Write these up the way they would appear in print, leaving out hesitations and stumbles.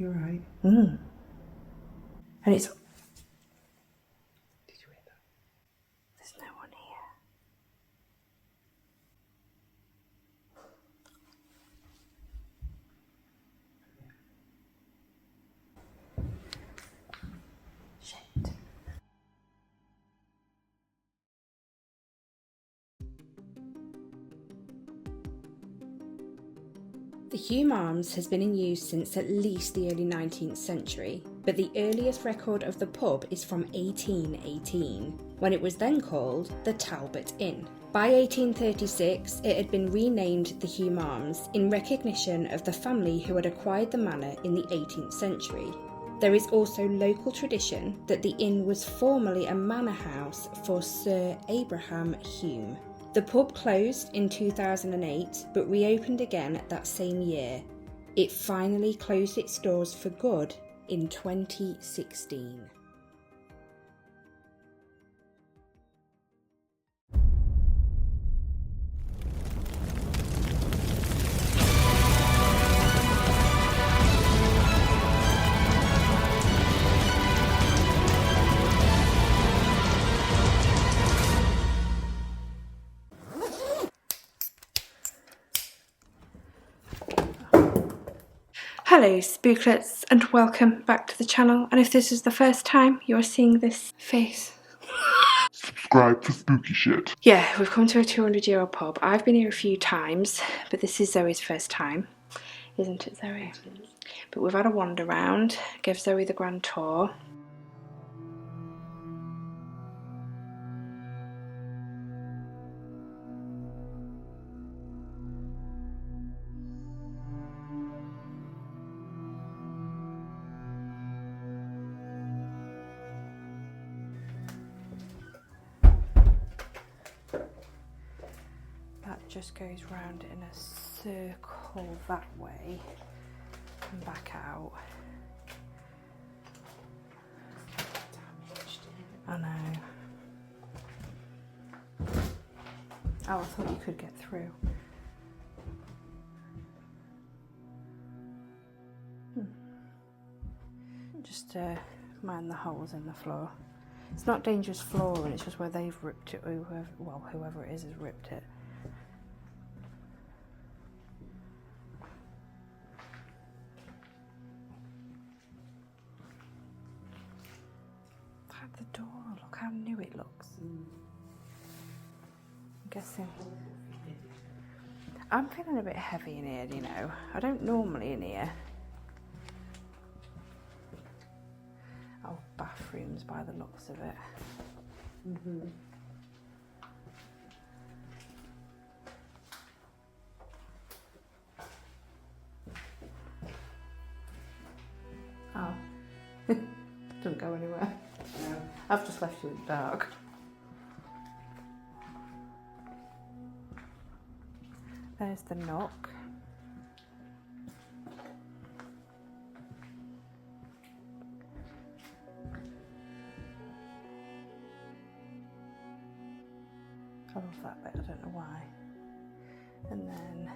You're right. And it's... Did you hear that? There's no one here. Shit. The Hume Arms has been in use since at least the early 19th century, but the earliest record of the pub is from 1818, when it was then called the Talbot Inn. By 1836, it had been renamed the Hume Arms in recognition of the family who had acquired the manor in the 18th century. There is also local tradition that the inn was formerly a manor house for Sir Abraham Hume. The pub closed in 2008 but reopened again that same year. It finally closed its doors for good in 2016. Hello spooklets and welcome back to the channel, and if this is the first time you're seeing this face, subscribe for spooky shit. yeah, we've come to a 200-year-old pub. I've been here a few times, but this is Zoe's first time, isn't it, Zoe? But we've had a wander round, gave Zoe the grand tour. That just goes round in a circle that way and back out. I know. Oh, I thought you could get through. Just mind the holes in the floor. It's not dangerous flooring, it's just where they've ripped it, whoever it is has ripped it. At the door, look how new it looks. I'm guessing. I'm feeling a bit heavy in here, you know. I don't normally in here. Oh, bathrooms by the looks of it. Oh, doesn't go anywhere. No. I've just left you in the dark. There's the knock. I love that bit, I don't know why. And then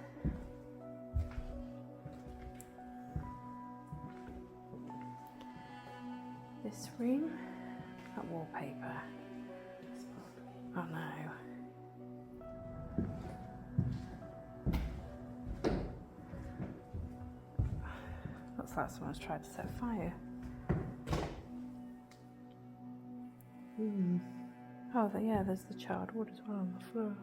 this room, that wallpaper. Oh no. Looks like someone's tried to set fire. Oh, yeah, there's the charred wood as well on the floor.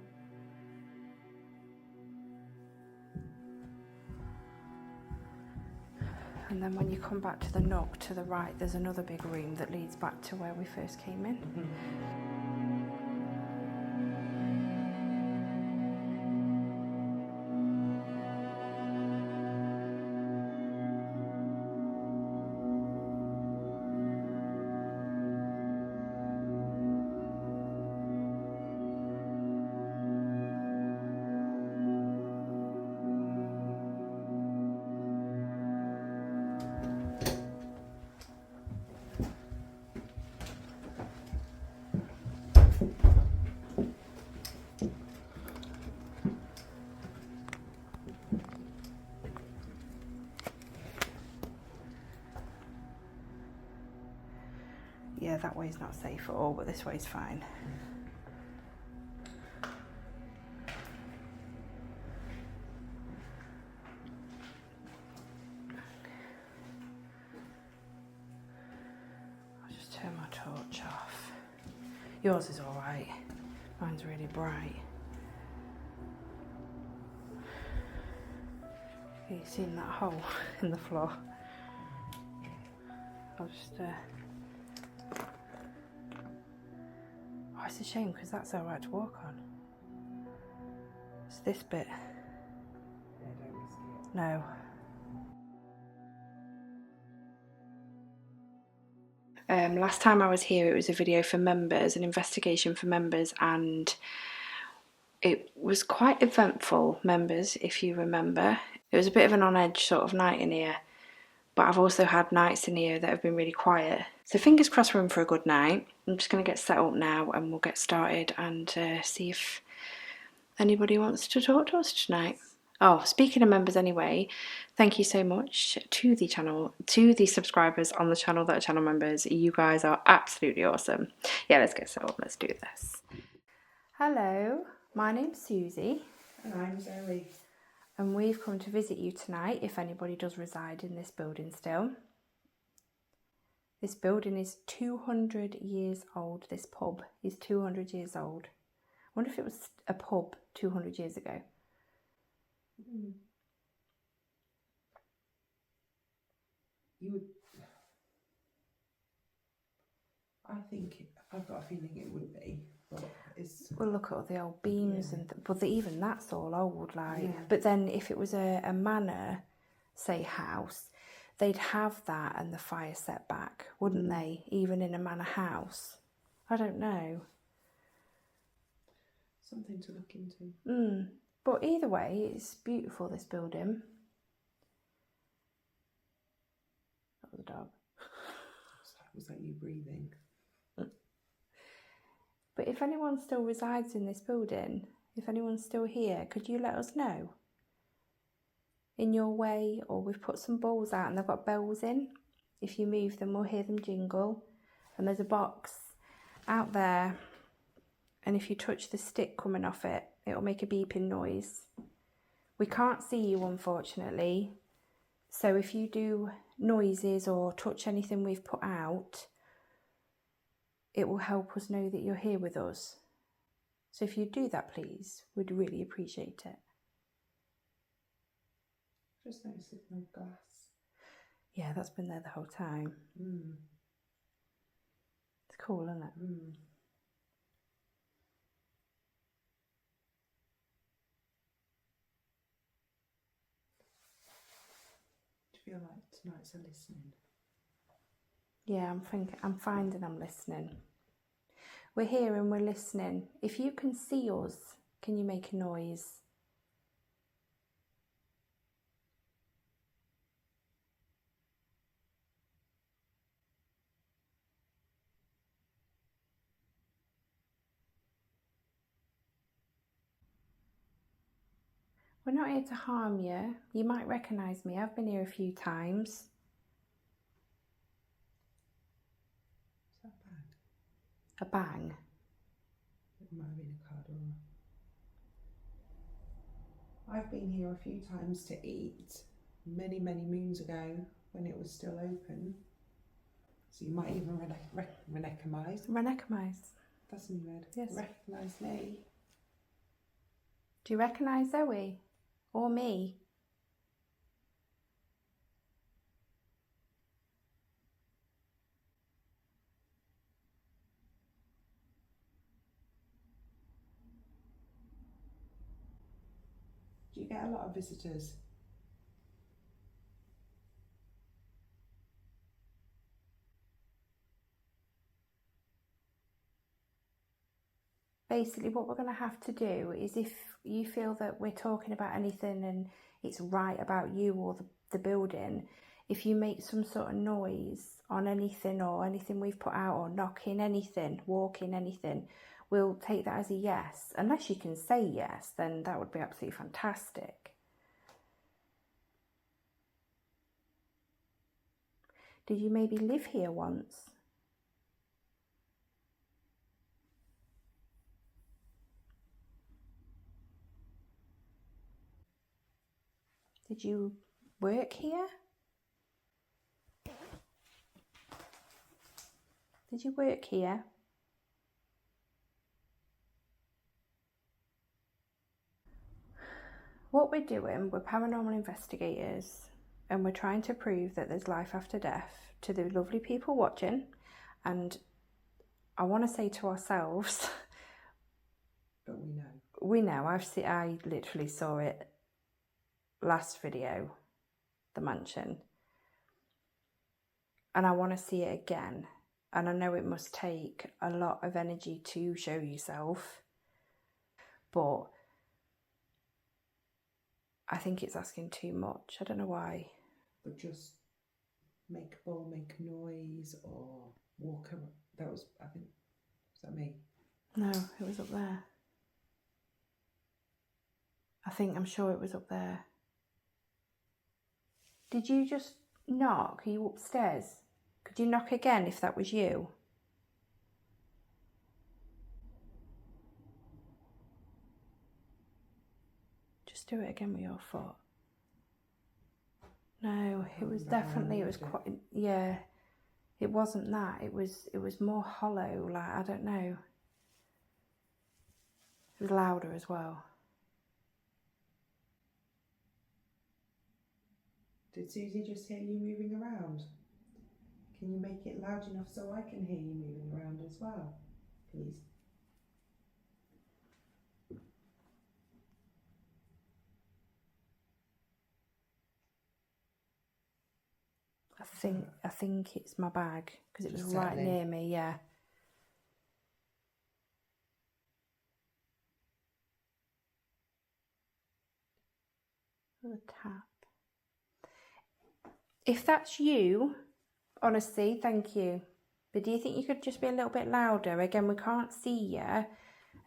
And then when you come back to the nook to the right, there's another big room that leads back to where we first came in. that way is not safe at all, but this way is fine. I'll just turn my torch off. Yours is alright. Mine's really bright. Have you seen that hole in the floor? I'll just oh, it's a shame because that's alright to walk on. It's this bit. Yeah, don't risk it. No. Last time I was here, it was a video for members, an investigation for members, and it was quite eventful, members, if you remember. It was a bit of an on-edge sort of night in here, but I've also had nights in here that have been really quiet. So fingers crossed we're in for a good night. I'm just going to get set up now and we'll get started and see if anybody wants to talk to us tonight. Oh, speaking of members anyway, thank you so much to the channel, to the subscribers on the channel that are channel members. You guys are absolutely awesome. Yeah, let's get set up. Let's do this. Hello, my name's Susie. And I'm Zoe. And we've come to visit you tonight, if anybody does reside in this building still. This building is 200 years old. This pub is 200 years old. I wonder if it was a pub 200 years ago. You would. I've got a feeling it would be, but it's. Well, look at all the old beams, Yeah. but even that's all old, like. Yeah. But then if it was a manor, say house, they'd have that and the fire set back, wouldn't they? Even in a manor house. I don't know. Something to look into. But either way, it's beautiful, this building. That was a dog. Was that you breathing? But if anyone still resides in this building, if anyone's still here, could you let us know? In your way, or we've put some balls out and they've got bells in. If you move them, we'll hear them jingle. And there's a box out there. And if you touch the stick coming off it, it'll make a beeping noise. We can't see you, unfortunately. So if you do noises or touch anything we've put out, it will help us know that you're here with us. So if you do that, please, we'd really appreciate it. Just noticed there's no glass. Yeah, that's been there the whole time. It's cool, isn't it? Do you feel like tonight's a listening? Yeah, I'm finding I'm listening. We're here and we're listening. If you can see us, can you make a noise? We're not here to harm you. You might recognise me. I've been here a few times. Is that bag? A bang. It might have been a car door. I've been here a few times to eat many, many moons ago when it was still open. So you might even recognise. Recognise. That's a new word. Yes. Recognise me. Do you recognise Zoe? Or me? Do you get a lot of visitors? Basically, what we're going to have to do is, if you feel that we're talking about anything and it's right about you or the building, if you make some sort of noise on anything or anything we've put out, or knocking anything, walking anything, we'll take that as a yes. Unless you can say yes, then that would be absolutely fantastic. Did you maybe live here once? Did you work here? Did you work here? What we're doing, we're paranormal investigators, and we're trying to prove that there's life after death to the lovely people watching. And I want to say to ourselves, But we know. we know. I literally saw it last video, the mansion, and I want to see it again. And I know it must take a lot of energy to show yourself, but I think it's asking too much. I don't know why. But just make a ball, make a noise, or walk around. That was, I think, was that me? No, it was up there. I'm sure it was up there. Did you just knock? Are you upstairs? Could you knock again if that was you? Just do it again with your foot. No, it was definitely, it was quite, yeah. It wasn't that. It was more hollow, like, I don't know. It was louder as well. Did Susie just hear you moving around? Can you make it loud enough so I can hear you moving around as well, please? I think it's my bag, because it was Just right settling. near me, yeah. The tap. If that's you, honestly, thank you. But do you think you could just be a little bit louder? Again, we can't see you,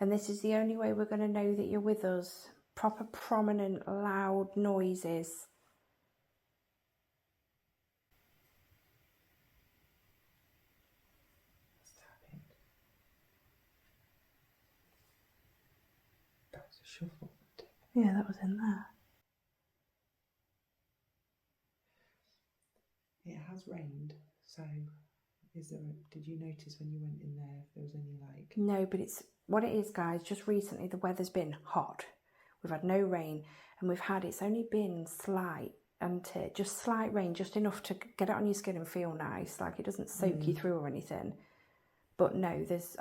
and this is the only way we're going to know that you're with us. Proper, prominent, loud noises. Let's tap in. That was a shuffle. Yeah, that was in there. It has rained, so did you notice when you went in there if there was any like... No, but it's what it is, guys. Just recently the weather's been hot. We've had no rain, and it's only been slight, and just slight rain, just enough to get it on your skin and feel nice, like it doesn't soak you through or anything. But no, there's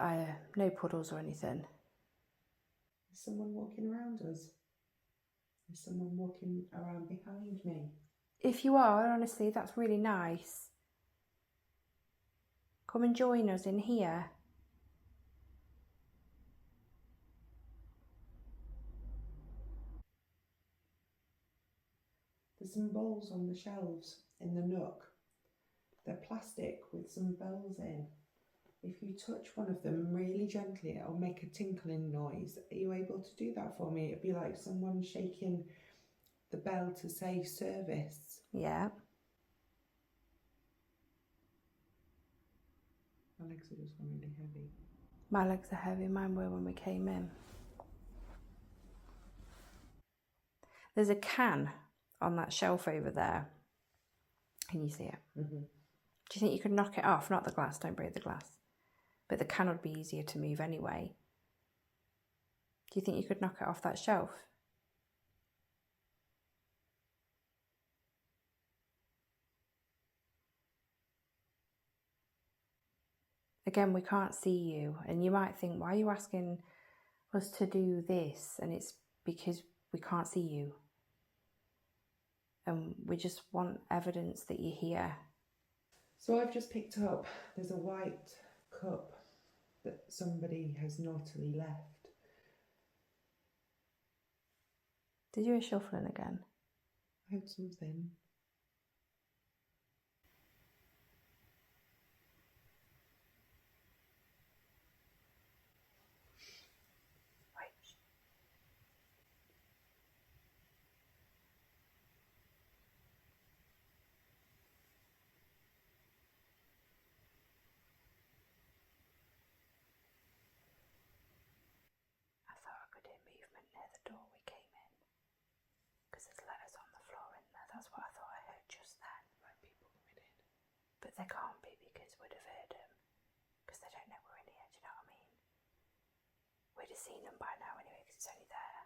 no puddles or anything. Is someone walking around us? Is someone walking around behind me? If you are, honestly, that's really nice. Come and join us in here. There's some bowls on the shelves in the nook. They're plastic with some bells in. If you touch one of them really gently, it'll make a tinkling noise. Are you able to do that for me? It'd be like someone shaking the bell to say service. Yeah. My legs are just really heavy. My legs are heavy. Mine were when we came in. There's a can on that shelf over there. Can you see it? Mm-hmm. Do you think you could knock it off? Not the glass, don't break the glass. But the can would be easier to move anyway. Do you think you could knock it off that shelf? Again, we can't see you, and you might think, why are you asking us to do this? And it's because we can't see you. And we just want evidence that you're here. So I've just picked up, there's a white cup that somebody has naughtily left. Did you hear shuffling again? I heard something. I thought I could hear movement near the door we came in, because there's letters on the floor in But they can't be because we'd have heard them. Because they don't know we're in here, do you know what I mean? We'd have seen them by now anyway because it's only there.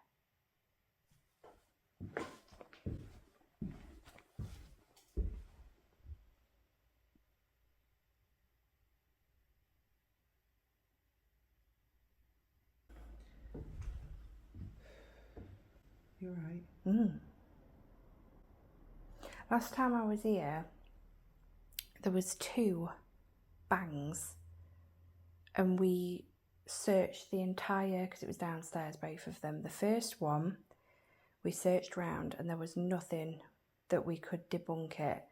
You're right. Last time I was here, there was 2 bangs, and we searched the entire, because it was downstairs, both of them. The first one, we searched round and there was nothing that we could debunk it.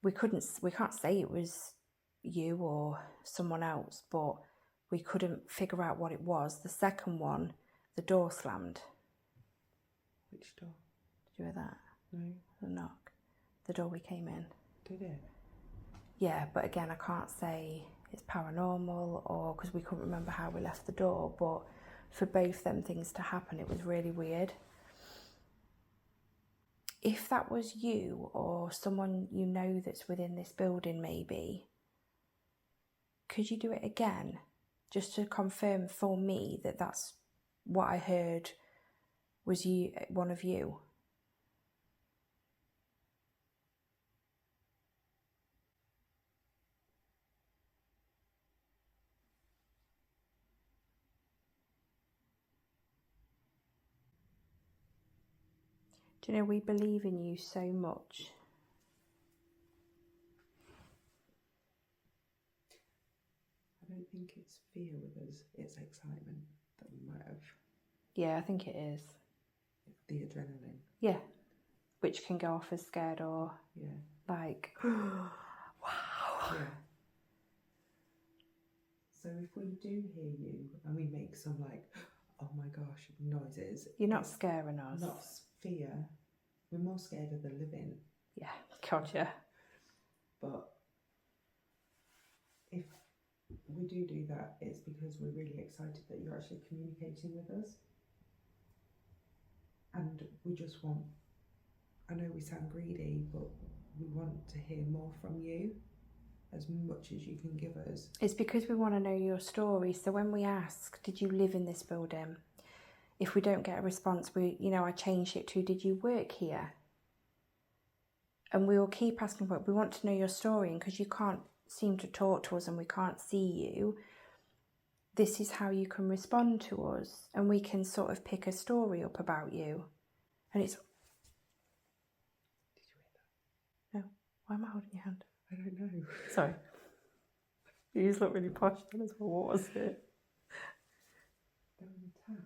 We can't say it was you or someone else, but we couldn't figure out what it was. The second one, the door slammed. Which door? Did you hear that? No. The knock. The door we came in. Did it? Yeah, but again, I can't say it's paranormal or because we couldn't remember how we left the door, but for both them things to happen, it was really weird. If that was you or someone you know that's within this building maybe, could you do it again? Just to confirm for me that that's what I heard was you, one of you. Do you know, we believe in you so much. I don't think it's fear with us, it's excitement that we might have. Yeah, I think it is. The adrenaline. Yeah, which can go off as scared or like, wow. Yeah. So if we do hear you and we make some like, oh my gosh, noises. You're not scaring us. Not fear. We're more scared of the living. Yeah, God, yeah. But if we do that, it's because we're really excited that you're actually communicating with us. And we just want, I know we sound greedy, but we want to hear more from you, as much as you can give us. It's because we want to know your story. So when we ask, did you live in this building? If we don't get a response, I changed it to, did you work here? And we will keep asking for it. We want to know your story, and because you can't seem to talk to us and we can't see you, this is how you can respond to us, and we can sort of pick a story up about you. And it's... Did you hear that? No. Why am I holding your hand? I don't know. Sorry. You just look really posh then as well. What was it? There was a tap.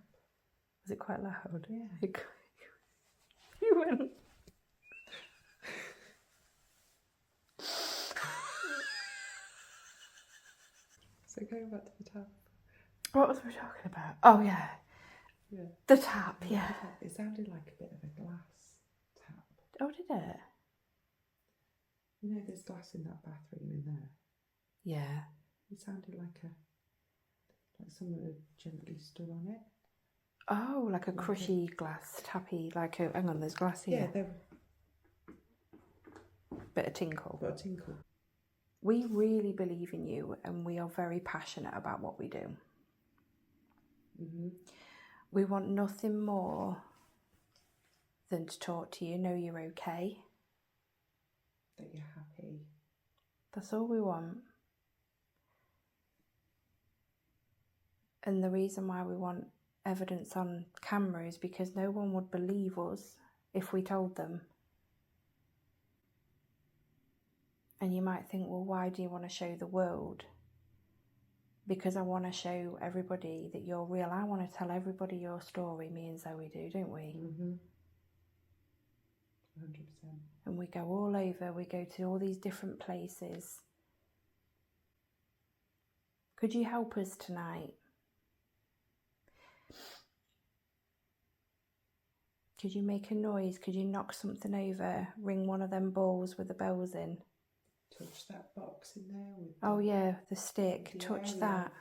Was it quite loud? Yeah. You went... So going back to the tap. What was we talking about? Oh, yeah. Yeah. The tap, yeah. It sounded like a bit of a glass tap. Oh, did it? You know, there's glass in that bathroom in there. Yeah. It sounded like someone had gently stood on it. Oh, like a crushy glass, tappy, like a... Hang on, there's glass here. Yeah, Bit of tinkle. Got a tinkle. We really believe in you, and we are very passionate about what we do. Mm-hmm. We want nothing more than to talk to you, know you're okay. That you're happy. That's all we want. And the reason why we want evidence on camera is because no one would believe us if we told them. And you might think, well, why do you want to show the world? Because I want to show everybody that you're real. I want to tell everybody your story, me and Zoe do, don't we? Mm-hmm. 100%. And we go all over, we go to all these different places. Could you help us tonight? Could you make a noise? Could you knock something over? Ring one of them balls with the bells in? Touch that box in there with Oh yeah, the stick. Touch area. that.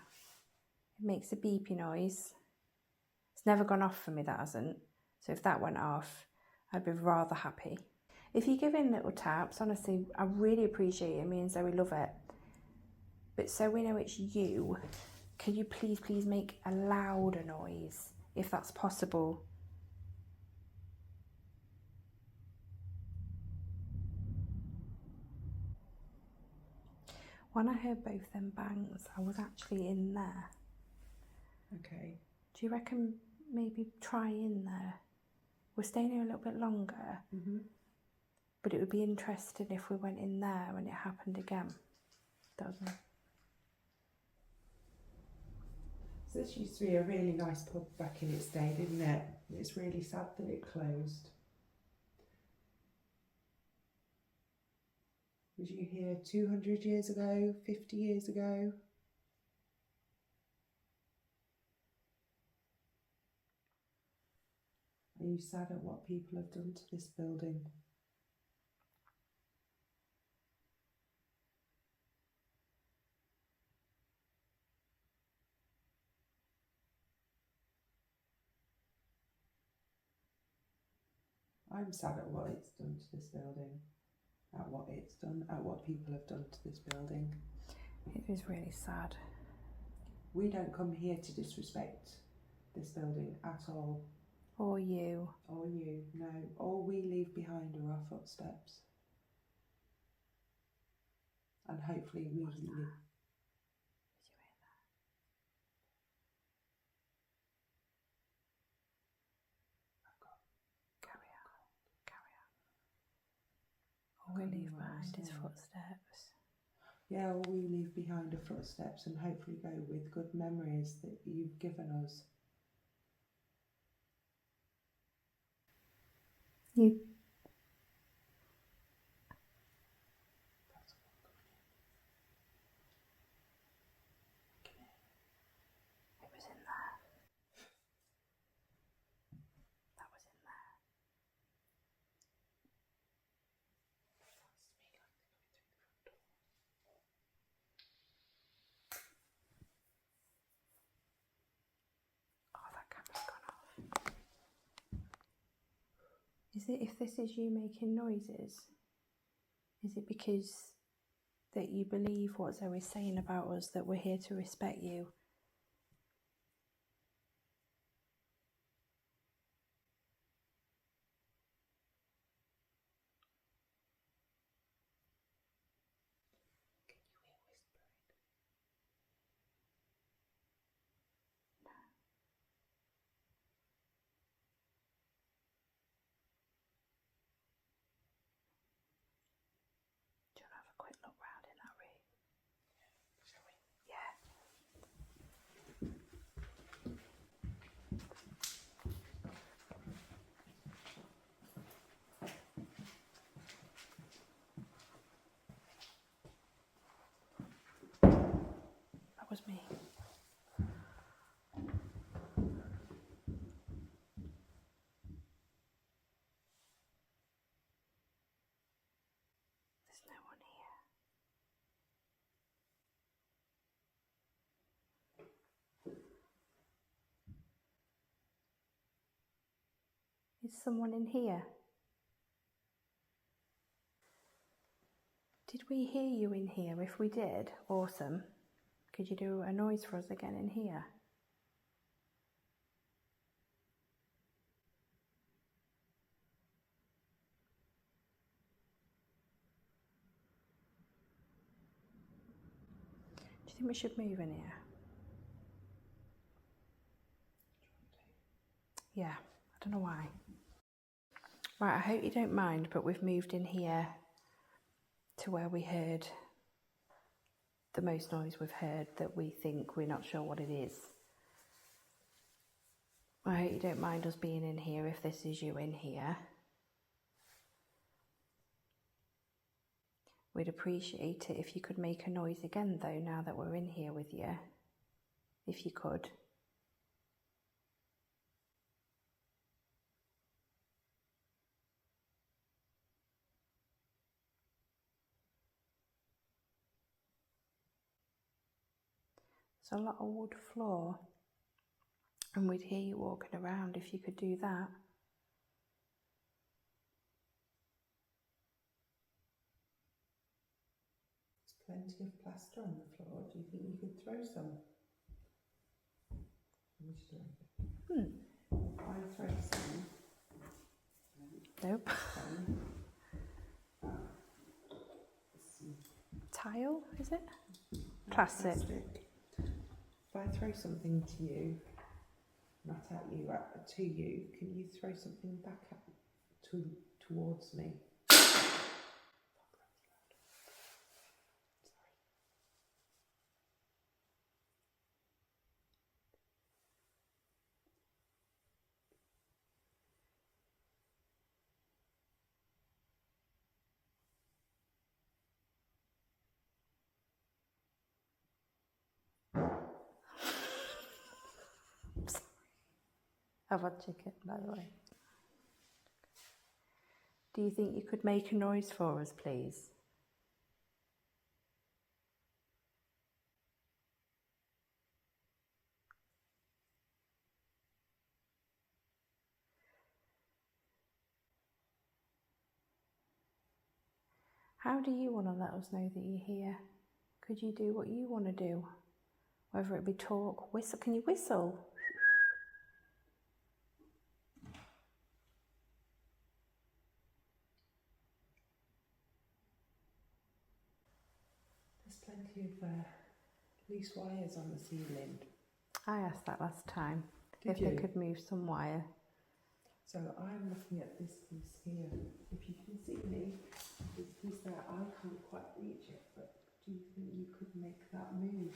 It makes a beepy noise. It's never gone off for me, that hasn't. So if that went off, I'd be rather happy. If you give in little taps, honestly, I really appreciate it. Me and Zoe love it. But so we know it's you, can you please make a louder noise, if that's possible? When I heard both them bangs, I was actually in there. Okay. Do you reckon maybe try in there? We're staying here a little bit longer, but it would be interesting if we went in there and it happened again. Doesn't it? So this used to be a really nice pub back in its day, didn't it? It's really sad that it closed. Was you here 200 years ago, 50 years ago? Are you sad at what people have done to this building? I'm sad at what it's done to this building, at what it's done, at what people have done to this building. It is really sad. We don't come here to disrespect this building at all. Or you. Or you, no. All we leave behind are our footsteps. And hopefully we leave. Did you hear that? Carry on. All we leave behind is footsteps. Yeah, all we leave behind are footsteps and hopefully go with good memories that you've given us. You. It was in there. That was in there. Oh, that camera's gone off. Is it, if this is you making noises, is it because that you believe what Zoe's saying about us, that we're here to respect you? Do you want to have a quick look round in that room? Shall we? Yeah. That was me. There's no one here. Is someone in here? Did we hear you in here? If we did, awesome. Could you do a noise for us again in here? Do you think we should move in here? Yeah, I don't know why. Right, I hope you don't mind, but we've moved in here to where we heard the most noise we've heard that we think we're not sure what it is. I hope you don't mind us being in here if this is you in here. We'd appreciate it if you could make a noise again though, now that we're in here with you. If you could. There's a lot of wood floor and we'd hear you walking around if you could do that. pasta on the floor. Do you think you could throw some? What are you doing? I throw some. Nope. Tile, is it? Plastic. If I throw something to you, not at you, to you, can you throw something back towards me? I've had chicken, by the way. Do you think you could make a noise for us, please? How do you want to let us know that you're here? Could you do what you want to do? Whether it be talk, whistle. Can you whistle? There's plenty of loose wires on the ceiling. I asked that last time. Did if you? they could move some wire. So I'm looking at this piece here. If you can see me, this piece there, I can't quite reach it, but do you think you could make that move?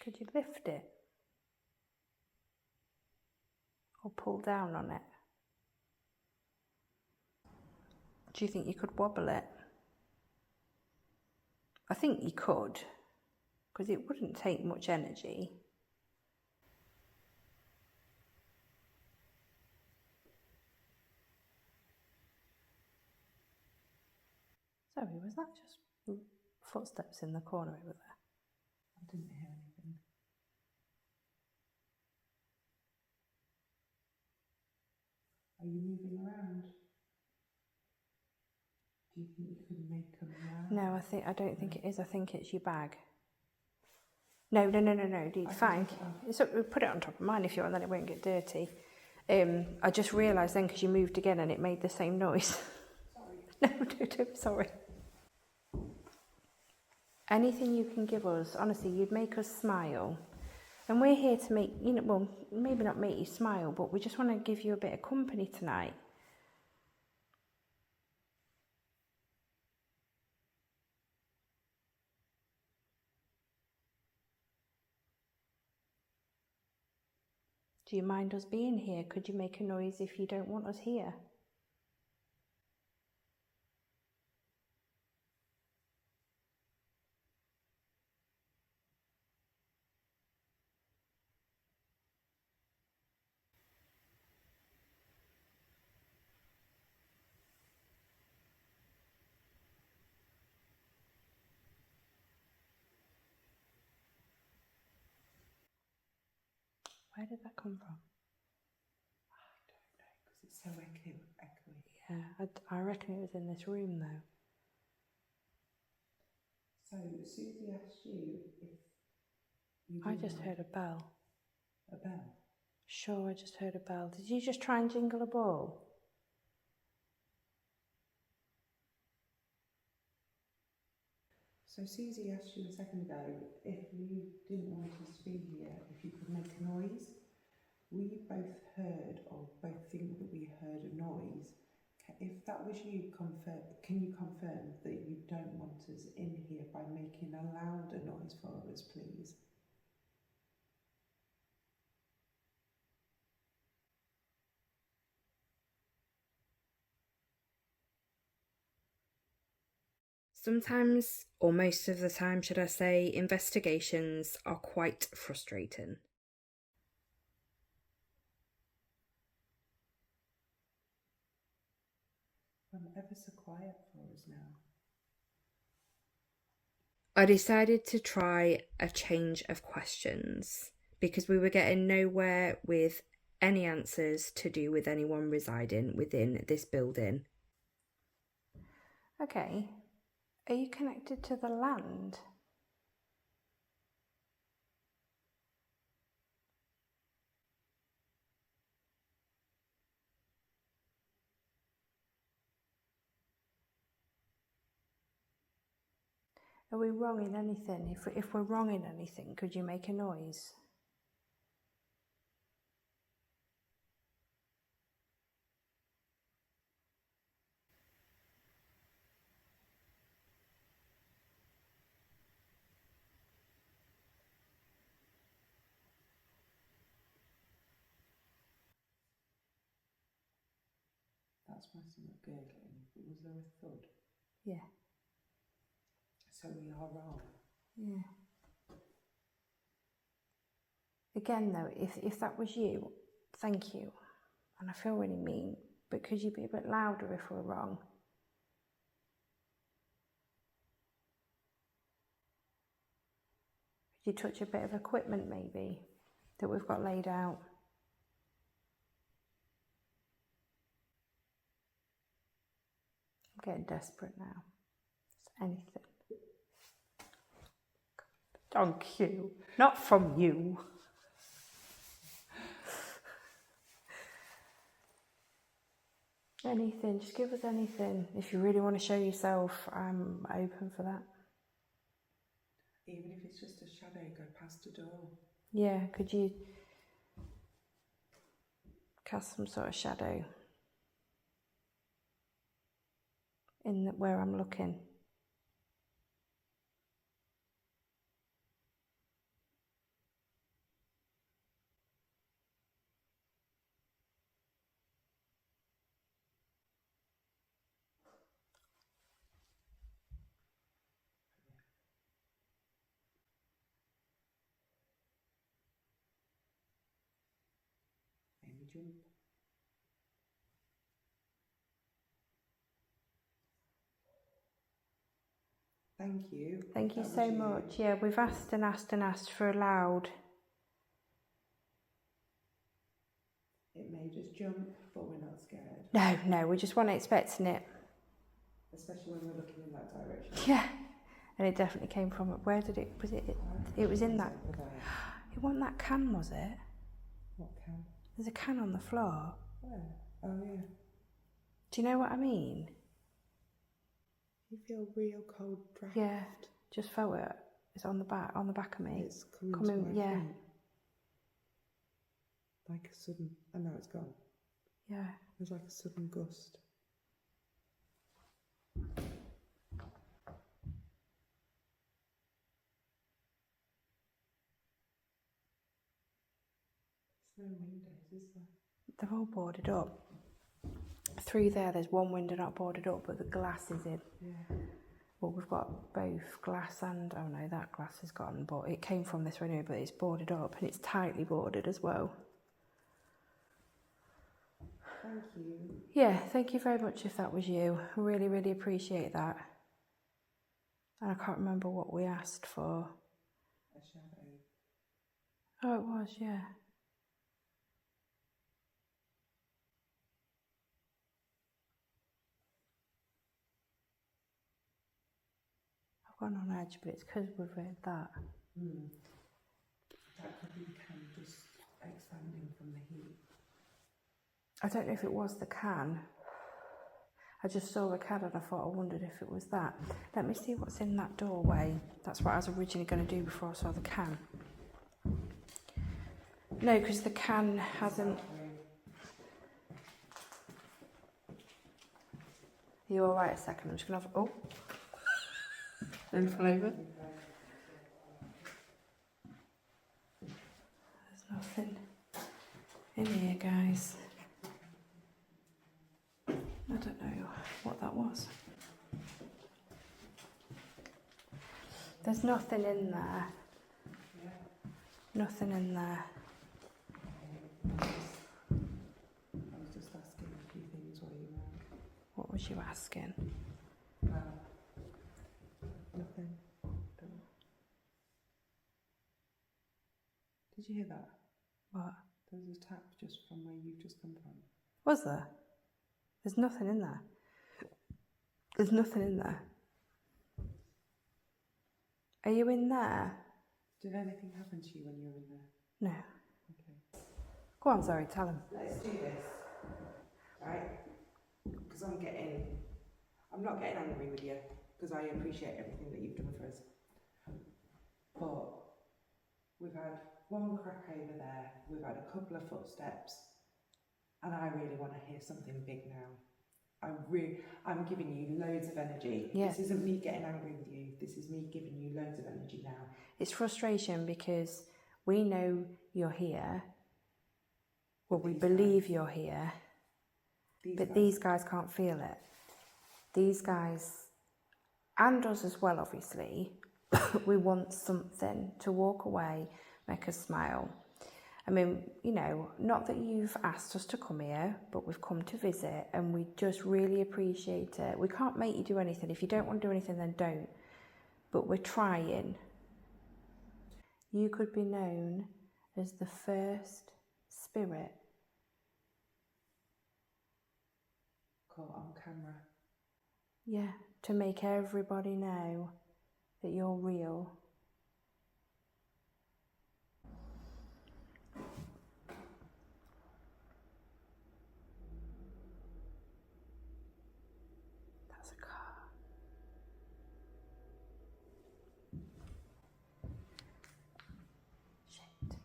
Could you lift it? Or pull down on it? Do you think you could wobble it? I think you could, because it wouldn't take much energy. Sorry, was that just footsteps in the corner over there? I didn't hear anything. Are you moving around? Do you think you could make them around? No, I don't think it is. I think it's your bag. No, dude, fine. So put it on top of mine if you want, then it won't get dirty. I just realised then because you moved again and it made the same noise. Sorry. No, dude, sorry. Anything you can give us, honestly, you'd make us smile. And we're here to make, well, maybe not make you smile, but we just want to give you a bit of company tonight. Do you mind us being here? Could you make a noise if you don't want us here? Where did that come from? I don't know, because it's so echoey. Yeah, I reckon it was in this room though. So Susie asked you if you I didn't just want heard a bell. a bell. Sure, I just heard a bell. Did you just try and jingle a ball? So Susie asked you a second ago if you didn't want us to be here, if you could make a noise. We both heard, or both think that we heard a noise. If that was you, can you confirm that you don't want us in here by making a louder noise for us, please? Sometimes, or most of the time, should I say, investigations are quite frustrating. I'm ever so quiet for us now. I decided to try a change of questions because we were getting nowhere with any answers to do with anyone residing within this building. Okay, are you connected to the land? Are we wrong in anything? If we're wrong in anything, could you make a noise? That's my stomach gurgling. Was there a thud? Yeah. So we are wrong. Yeah. Again though, if that was you, thank you. And I feel really mean, but could you be a bit louder if we're wrong? Could you touch a bit of equipment maybe that we've got laid out? I'm getting desperate now. It's anything. Thank you. Not from you. Anything, just give us anything. If you really want to show yourself, I'm open for that. Even if it's just a shadow, go past a door. Yeah, could you cast some sort of shadow in where I'm looking? Maybe jump. Thank you. Thank you so much. Yeah, we've asked and asked and asked for a loud. It made us jump, but we're not scared. No, we just weren't expecting it. Especially when we're looking in that direction. Yeah, and it definitely came from it. Where did it? Was it? It was in that. It wasn't that can, was it? What can? There's a can on the floor. Where? Oh yeah. Do you know what I mean? You feel real cold draft. Yeah, just felt it. It's on the back of me. It's coming to my yeah. front. Like a sudden. I know it's gone. Yeah. There's like a sudden gust. There's no windows, is there? They're all boarded up. Through there's one window not boarded up, but the glass is in. Yeah. Well, we've got both glass and, oh no, that glass is gone, but it came from this window, but it's boarded up and it's tightly boarded as well. Thank you. Yeah, thank you very much if that was you. I really, really appreciate that. And I can't remember what we asked for. A shadow. Oh, it was, yeah. I've gone on edge, but it's because we've read that. That could be the can just expanding from the heat. I don't know if it was the can. I just saw the can and I thought, I wondered if it was that. Let me see what's in that doorway. That's what I was originally going to do before I saw the can. No, because the can hasn't... Are you alright a second? I'm just going to have... Oh. Then fall over. There's nothing in here, guys. I don't know what that was. There's nothing in there. Nothing in there. I was just asking a few things while you were... What was you asking? Nothing. Did you hear that? What? There was a tap just from where you've just come from. Was there? There's nothing in there. There's nothing in there. Are you in there? Did anything happen to you when you were in there? No. Okay. Go on, Zoe, tell him. Let's do this, right? Because I'm not getting angry with you, because I appreciate everything that you've done for us. But we've had one crack over there, we've had a couple of footsteps, and I really want to hear something big now. I'm giving you loads of energy. Yeah. This isn't me getting angry with you, this is me giving you loads of energy now. It's frustration because we know you're here. Well, we believe you're here. But these guys can't feel it. These guys, and us as well, obviously, we want something to walk away, make us smile. I mean, you know, not that you've asked us to come here, but we've come to visit and we just really appreciate it. We can't make you do anything. If you don't want to do anything, then don't. But we're trying. You could be known as the first spirit caught on camera. Yeah, to make everybody know that you're real. That's a car. Shit.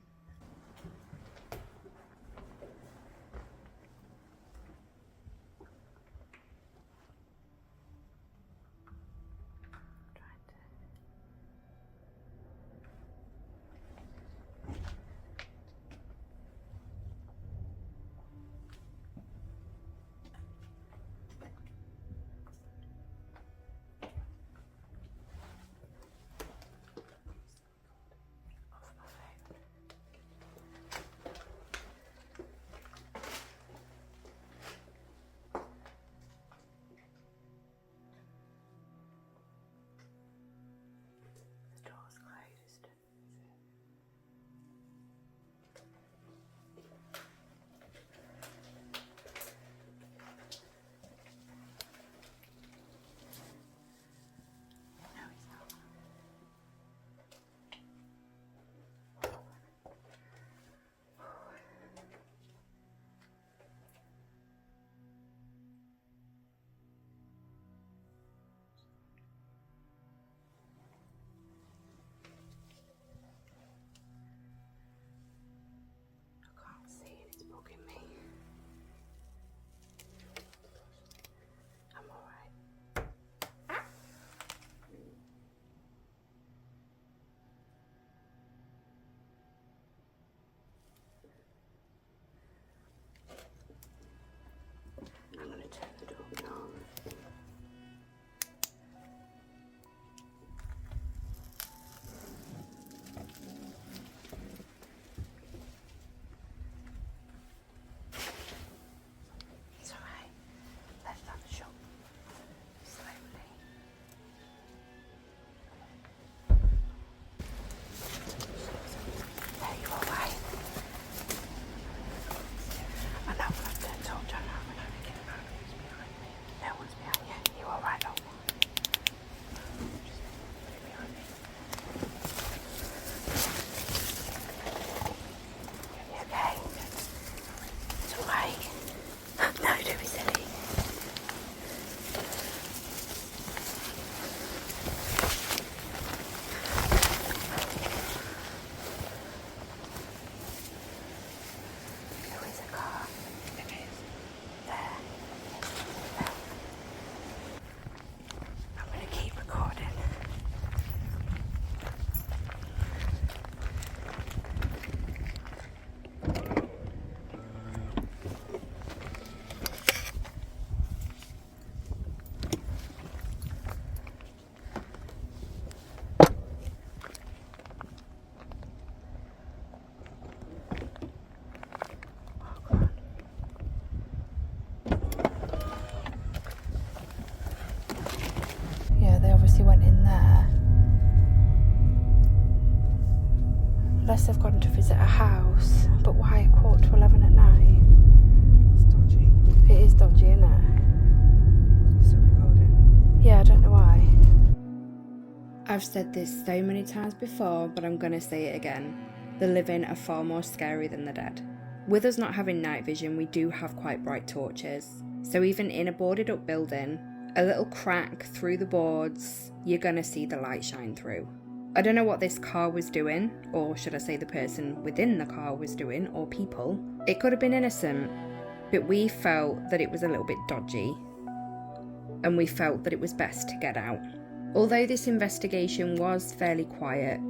Unless they've gone to visit a house. But why at 11:15 at night? It's dodgy. It is dodgy, isn't it? You still recording? Yeah, I don't know why. I've said this so many times before, but I'm gonna say it again. The living are far more scary than the dead. With us not having night vision, we do have quite bright torches. So even in a boarded up building, a little crack through the boards, you're gonna see the light shine through. I don't know what this car was doing, or should I say the person within the car was doing, or people. It could have been innocent, but we felt that it was a little bit dodgy, and we felt that it was best to get out. Although this investigation was fairly quiet,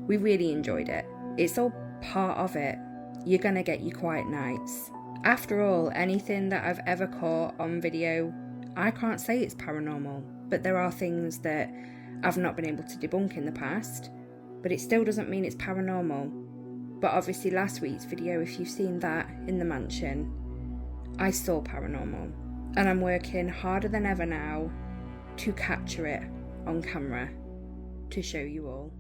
we really enjoyed it. It's all part of it. You're gonna get your quiet nights. After all, anything that I've ever caught on video, I can't say it's paranormal, but there are things that I've not been able to debunk in the past, but it still doesn't mean it's paranormal. But obviously last week's video, if you've seen that in the mansion, I saw paranormal, and I'm working harder than ever now to capture it on camera to show you all.